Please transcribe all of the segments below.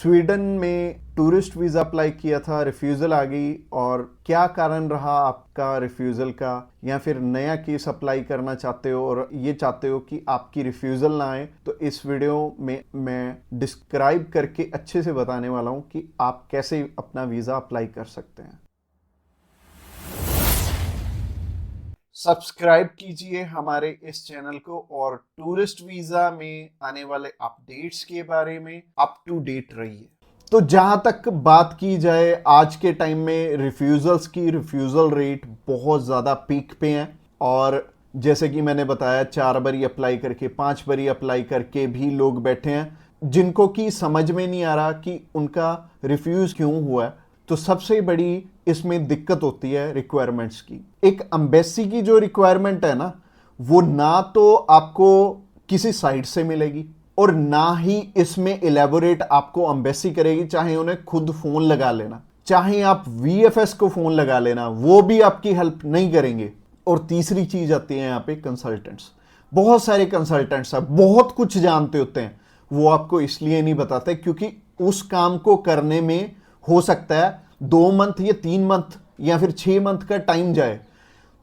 Sweden में tourist visa apply किया था, रिफ्यूज़ल आ गई। और क्या कारण रहा आपका रिफ्यूज़ल का, या फिर नया केस अप्लाई करना चाहते हो और ये चाहते हो कि आपकी रिफ्यूज़ल ना आए, तो इस वीडियो में मैं डिस्क्राइब करके अच्छे से बताने वाला हूँ कि आप कैसे अपना वीज़ा अप्लाई कर सकते हैं। सब्सक्राइब कीजिए हमारे इस चैनल को और टूरिस्ट वीज़ा में आने वाले अपडेट्स के बारे में अप टू डेट रहिए। तो जहां तक बात की जाए, आज के टाइम में रिफ्यूज़ल्स की, रिफ्यूज़ल रेट बहुत ज़्यादा पीक पे हैं। और जैसे कि मैंने बताया, 4 बारी अप्लाई करके, 5 बारी अप्लाई करके भी लोग बैठे हैं जिनको कि समझ में नहीं आ रहा कि उनका रिफ्यूज़ क्यों हुआ है। तो सबसे बड़ी इसमें दिक्कत होती है रिक्वायरमेंट्स की। एक एम्बेसी की जो रिक्वायरमेंट है ना, वो ना तो आपको किसी साइट से मिलेगी और ना ही इसमें इलेबोरेट आपको एम्बेसी करेगी। चाहे उन्हें खुद फोन लगा लेना, चाहे आप वीएफएस को फोन लगा लेना, वो भी आपकी हेल्प नहीं करेंगे। और तीसरी चीज आती है यहाँ पे कंसल्टेंट्स। बहुत सारे कंसल्टेंट्स हैं, बहुत कुछ जानते होते हैं, वो आपको इसलिए नहीं बताते क्योंकि उस काम को करने में हो सकता है 2 मंथ या 3 मंथ या फिर 6 मंथ का टाइम जाए।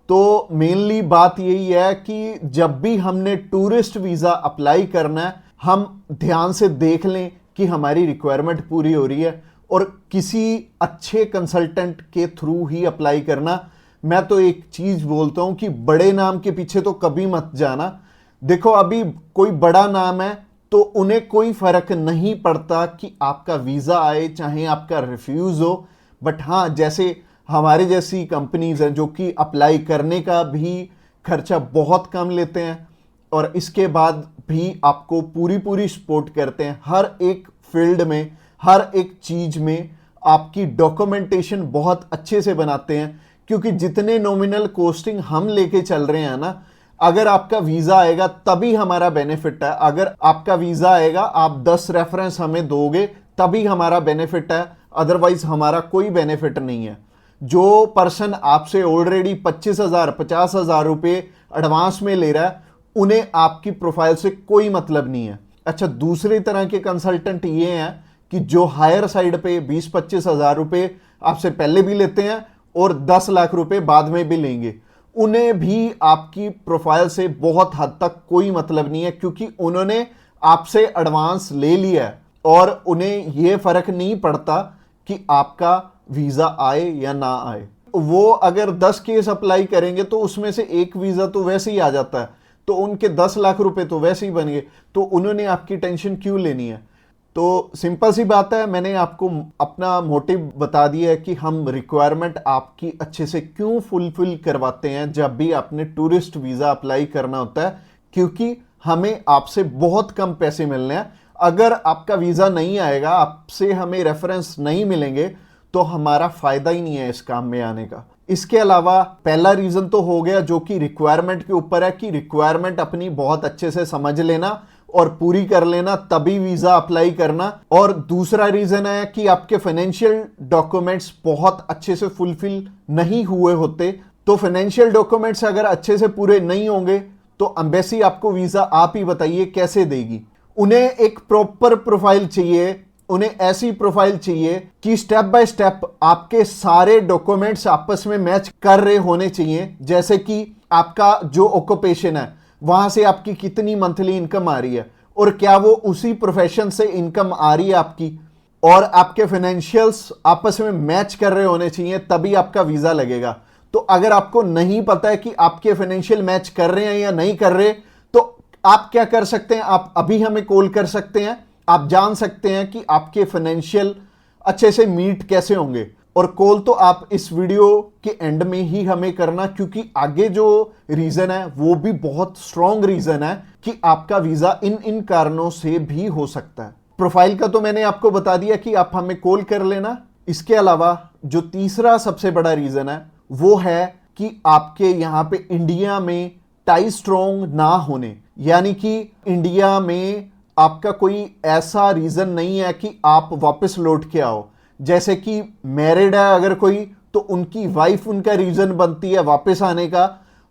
तो मेनली बात यही है कि जब भी हमने टूरिस्ट वीज़ा अप्लाई करना है, हम ध्यान से देख लें कि हमारी रिक्वायरमेंट पूरी हो रही है और किसी अच्छे कंसल्टेंट के थ्रू ही अप्लाई करना। मैं तो एक चीज़ बोलता हूं कि बड़े नाम के पीछे तो कभी मत जाना। देखो, अभी कोई बड़ा नाम है तो उन्हें कोई फर्क नहीं पड़ता कि आपका वीज़ा आए चाहे आपका रिफ्यूज़ हो। बट हाँ, जैसे हमारे जैसी कंपनीज हैं जो कि अप्लाई करने का भी खर्चा बहुत कम लेते हैं और इसके बाद भी आपको पूरी पूरी सपोर्ट करते हैं हर एक फील्ड में, हर एक चीज़ में आपकी डॉक्यूमेंटेशन बहुत अच्छे से बनाते हैं। क्योंकि जितने नॉमिनल कॉस्टिंग हम लेके चल रहे हैं ना, अगर आपका वीज़ा आएगा तभी हमारा बेनिफिट है। अगर आपका वीज़ा आएगा, आप 10 रेफरेंस हमें दोगे तभी हमारा बेनिफिट है, अदरवाइज हमारा कोई बेनिफिट नहीं है। जो पर्सन आपसे ऑलरेडी 25,000 50,000 रुपये एडवांस में ले रहा है, उन्हें आपकी प्रोफाइल से कोई मतलब नहीं है। अच्छा, दूसरी तरह के कंसल्टेंट ये हैं कि जो हायर साइड पे 20-25,000 रुपये आपसे पहले भी लेते हैं और 10 लाख रुपए बाद में भी लेंगे। उन्हें भी आपकी प्रोफाइल से बहुत हद तक कोई मतलब नहीं है क्योंकि उन्होंने आपसे एडवांस ले लिया है और उन्हें यह फर्क नहीं पड़ता कि आपका वीज़ा आए या ना आए। वो अगर 10 केस अप्लाई करेंगे तो उसमें से एक वीज़ा तो वैसे ही आ जाता है, तो उनके 10 लाख रुपए तो वैसे ही बन गए। तो उन्होंने आपकी टेंशन क्यों लेनी है? तो सिंपल सी बात है, मैंने आपको अपना मोटिव बता दिया है कि हम रिक्वायरमेंट आपकी अच्छे से क्यों फुलफिल करवाते हैं जब भी आपने टूरिस्ट वीज़ा अप्लाई करना होता है। क्योंकि हमें आपसे बहुत कम पैसे मिलने हैं। अगर आपका वीज़ा नहीं आएगा, आपसे हमें रेफरेंस नहीं मिलेंगे, तो हमारा फायदा ही नहीं है इस काम में आने का। इसके अलावा पहला रीजन तो हो गया जो कि रिक्वायरमेंट के ऊपर है, कि रिक्वायरमेंट अपनी बहुत अच्छे से समझ लेना और पूरी कर लेना, तभी वीजा अप्लाई करना। और दूसरा रीजन है कि आपके फाइनेंशियल डॉक्यूमेंट्स बहुत अच्छे से फुलफिल नहीं हुए होते। तो फाइनेंशियल डॉक्यूमेंट्स अगर अच्छे से पूरे नहीं होंगे तो एम्बेसी आपको वीजा, आप ही बताइए, कैसे देगी? उन्हें एक प्रॉपर प्रोफाइल चाहिए, उन्हें ऐसी प्रोफाइल चाहिए कि स्टेप बाय स्टेप आपके सारे डॉक्यूमेंट्स आपस में मैच कर रहे होने चाहिए। जैसे कि आपका जो ऑक्यूपेशन है, वहां से आपकी कितनी मंथली इनकम आ रही है और क्या वो उसी प्रोफेशन से इनकम आ रही है आपकी, और आपके फाइनेंशियल्स आपस में मैच कर रहे होने चाहिए, तभी आपका वीजा लगेगा। तो अगर आपको नहीं पता है कि आपके फाइनेंशियल मैच कर रहे हैं या नहीं कर रहे, तो आप क्या कर सकते हैं, आप अभी हमें कॉल कर सकते हैं। आप जान सकते हैं कि आपके फाइनेंशियल अच्छे से मीट कैसे होंगे। और कॉल तो आप इस वीडियो के एंड में ही हमें करना, क्योंकि आगे जो रीजन है वो भी बहुत स्ट्रॉन्ग रीजन है कि आपका वीजा इन इन कारणों से भी हो सकता है। प्रोफाइल का तो मैंने आपको बता दिया कि आप हमें कॉल कर लेना। इसके अलावा जो तीसरा सबसे बड़ा रीजन है वो है कि आपके यहां पे इंडिया में टाई स्ट्रॉन्ग ना होने, यानी कि इंडिया में आपका कोई ऐसा रीजन नहीं है कि आप वापस लौट के आओ। जैसे कि मैरिड है अगर कोई, तो उनकी वाइफ उनका रीजन बनती है वापस आने का,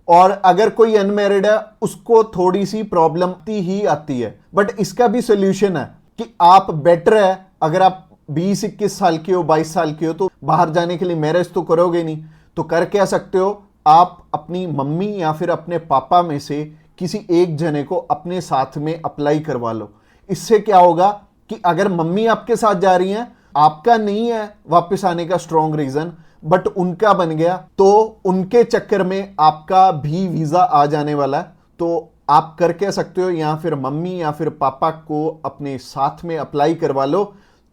और अगर कोई अनमैरिड है उसको थोड़ी सी प्रॉब्लम ही आती है। बट इसका भी सोल्यूशन है कि आप बेटर है अगर आप 20-21 साल के हो, 22 साल के हो, तो बाहर जाने के लिए मैरिज तो करोगे नहीं। तो कर क्या सकते हो, आप अपनी मम्मी या फिर अपने पापा में से किसी एक जने को अपने साथ में अप्लाई करवा लो। इससे क्या होगा कि अगर मम्मी आपके साथ जा रही हैं, आपका नहीं है वापस आने का स्ट्रॉन्ग रीजन, बट उनका बन गया, तो उनके चक्कर में आपका भी वीजा आ जाने वाला है। तो आप कर क्या सकते हो, या फिर मम्मी या फिर पापा को अपने साथ में अप्लाई करवा लो,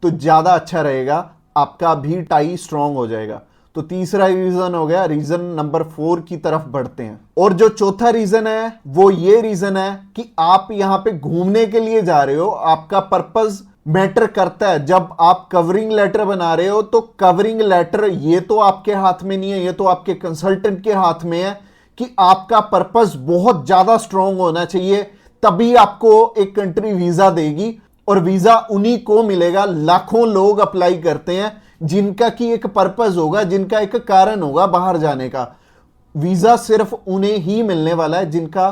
तो ज्यादा अच्छा रहेगा, आपका भी टाई स्ट्रॉन्ग हो जाएगा। तो तीसरा रीजन हो गया। रीजन नंबर 4 की तरफ बढ़ते हैं। और जो चौथा रीजन है वो ये रीजन है कि आप यहां पे घूमने के लिए जा रहे हो, आपका पर्पस मैटर करता है। जब आप कवरिंग लेटर बना रहे हो तो कवरिंग लेटर ये तो आपके हाथ में नहीं है, ये तो आपके कंसल्टेंट के हाथ में है कि आपका पर्पस बहुत ज्यादा स्ट्रांग होना चाहिए, तभी आपको एक कंट्री वीजा देगी। और वीजा उन्हीं को मिलेगा, लाखों लोग अप्लाई करते हैं जिनका की एक पर्पस होगा, जिनका एक कारण होगा बाहर जाने का। वीजा सिर्फ उन्हें ही मिलने वाला है जिनका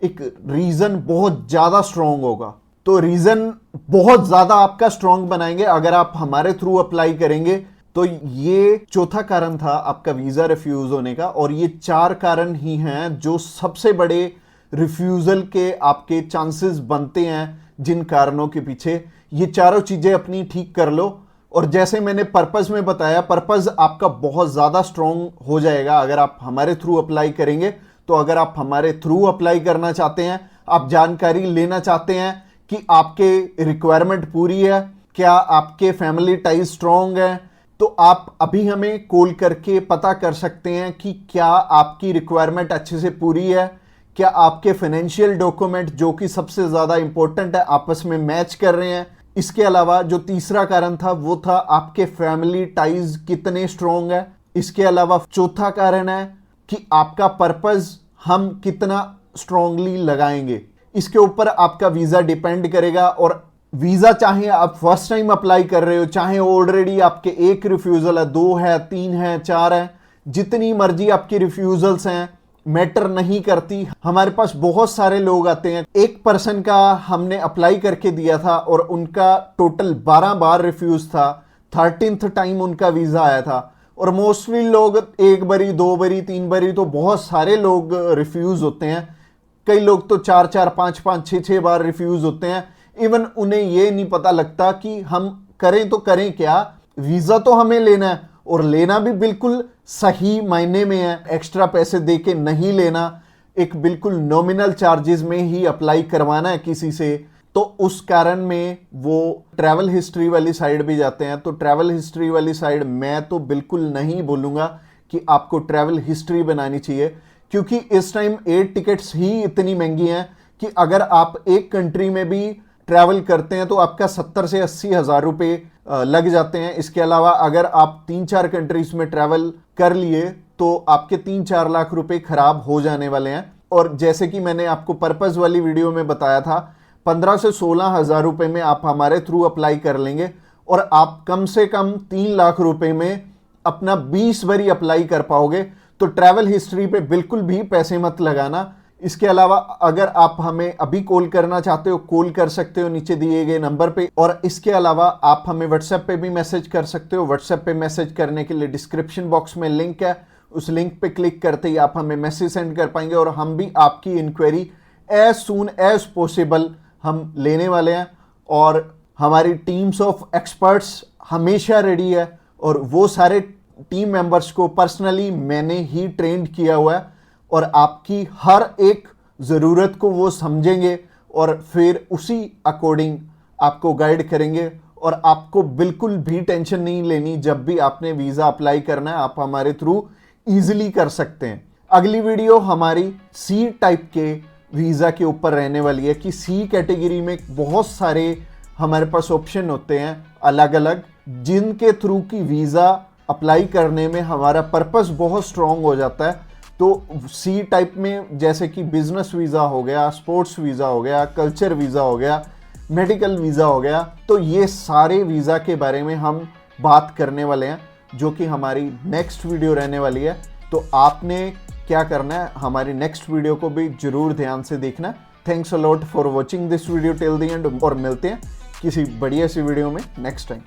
एक रीजन बहुत ज्यादा स्ट्रांग होगा। तो रीजन बहुत ज्यादा आपका स्ट्रांग बनाएंगे अगर आप हमारे थ्रू अप्लाई करेंगे। तो ये चौथा कारण था आपका वीजा रिफ्यूज होने का। और ये 4 कारण ही हैं जो सबसे बड़े रिफ्यूजल के आपके चांसेस बनते हैं। जिन कारणों के पीछे, ये चारों चीजें अपनी ठीक कर लो। और जैसे मैंने पर्पस में बताया, पर्पस आपका बहुत ज्यादा स्ट्रांग हो जाएगा अगर आप हमारे थ्रू अप्लाई करेंगे। तो अगर आप हमारे थ्रू अप्लाई करना चाहते हैं, आप जानकारी लेना चाहते हैं कि आपके रिक्वायरमेंट पूरी है, क्या आपके फैमिली टाइज स्ट्रांग है, तो आप अभी हमें कॉल करके पता कर सकते हैं कि क्या आपकी रिक्वायरमेंट अच्छे से पूरी है, क्या आपके फाइनेंशियल डॉक्यूमेंट जो कि सबसे ज्यादा इंपॉर्टेंट है आपस में मैच कर रहे हैं। इसके अलावा जो तीसरा कारण था वो था आपके फैमिली टाइज कितने स्ट्रांग है। इसके अलावा चौथा कारण है कि आपका पर्पस हम कितना स्ट्रांगली लगाएंगे। इसके ऊपर आपका वीजा डिपेंड करेगा। और वीजा चाहे आप फर्स्ट टाइम अप्लाई कर रहे हो, चाहे ऑलरेडी आपके 1 रिफ्यूजल है, 2 है, 3 है, 4 है, जितनी मर्जी आपकी रिफ्यूजल्स हैं, मैटर नहीं करती। हमारे पास बहुत सारे लोग आते हैं, एक पर्सन का हमने अप्लाई करके दिया था और उनका टोटल 12 बार रिफ्यूज था, 13th टाइम उनका वीजा आया था। और मोस्टली लोग 1 बारी, 2 बारी, 3 बारी, तो बहुत सारे लोग रिफ्यूज होते हैं। कई लोग तो 4-4, 5-5, 6-6 बार रिफ्यूज होते हैं। इवन उन्हें यह नहीं पता लगता कि हम करें तो करें क्या। वीजा तो हमें लेना है, और लेना भी बिल्कुल सही मायने में है, एक्स्ट्रा पैसे दे के नहीं लेना, एक बिल्कुल नॉमिनल चार्जेस में ही अप्लाई करवाना है किसी से। तो उस कारण में वो ट्रैवल हिस्ट्री वाली साइड भी जाते हैं। तो ट्रैवल हिस्ट्री वाली साइड मैं तो बिल्कुल नहीं बोलूंगा कि आपको ट्रैवल हिस्ट्री बनानी चाहिए, क्योंकि इस टाइम एयर टिकट्स ही इतनी महंगी हैं कि अगर आप एक कंट्री में भी ट्रैवल करते हैं तो आपका 70 से 80 हज़ार रुपये लग जाते हैं। इसके अलावा अगर आप 3-4 कंट्रीज में ट्रैवल कर लिए तो आपके 3-4 लाख रुपए खराब हो जाने वाले हैं। और जैसे कि मैंने आपको पर्पस वाली वीडियो में बताया था, 15 से 16 हज़ार रुपये में आप हमारे थ्रू अप्लाई कर लेंगे और आप कम से कम 3 लाख रुपए में अपना 20 बारी अप्लाई कर पाओगे। तो ट्रैवल हिस्ट्री पे बिल्कुल भी पैसे मत लगाना। इसके अलावा अगर आप हमें अभी कॉल करना चाहते हो, कॉल कर सकते हो नीचे दिए गए नंबर पे। और इसके अलावा आप हमें व्हाट्सएप पे भी मैसेज कर सकते हो। व्हाट्सएप पे मैसेज करने के लिए डिस्क्रिप्शन बॉक्स में लिंक है, उस लिंक पे क्लिक करते ही आप हमें मैसेज सेंड कर पाएंगे और हम भी आपकी inquiry as soon as possible हम लेने वाले हैं। और हमारी टीम्स ऑफ एक्सपर्ट्स हमेशा रेडी है और वो सारे टीम मेंबर्स को पर्सनली मैंने ही ट्रेंड किया हुआ है और आपकी हर एक ज़रूरत को वो समझेंगे और फिर उसी अकॉर्डिंग आपको गाइड करेंगे। और आपको बिल्कुल भी टेंशन नहीं लेनी, जब भी आपने वीज़ा अप्लाई करना है आप हमारे थ्रू ईजिली कर सकते हैं। अगली वीडियो हमारी सी टाइप के वीज़ा के ऊपर रहने वाली है कि सी कैटेगरी में बहुत सारे हमारे पास ऑप्शन होते हैं अलग अलग, जिनके थ्रू की वीज़ा अप्लाई करने में हमारा पर्पस बहुत स्ट्रॉन्ग हो जाता है। तो सी टाइप में जैसे कि बिजनेस वीज़ा हो गया, स्पोर्ट्स वीज़ा हो गया, कल्चर वीज़ा हो गया, मेडिकल वीज़ा हो गया, तो ये सारे वीज़ा के बारे में हम बात करने वाले हैं, जो कि हमारी नेक्स्ट वीडियो रहने वाली है। तो आपने क्या करना है, हमारी नेक्स्ट वीडियो को भी जरूर ध्यान से देखना। Thanks a lot for watching this video till the end और मिलते हैं किसी बढ़िया सी वीडियो में नेक्स्ट टाइम।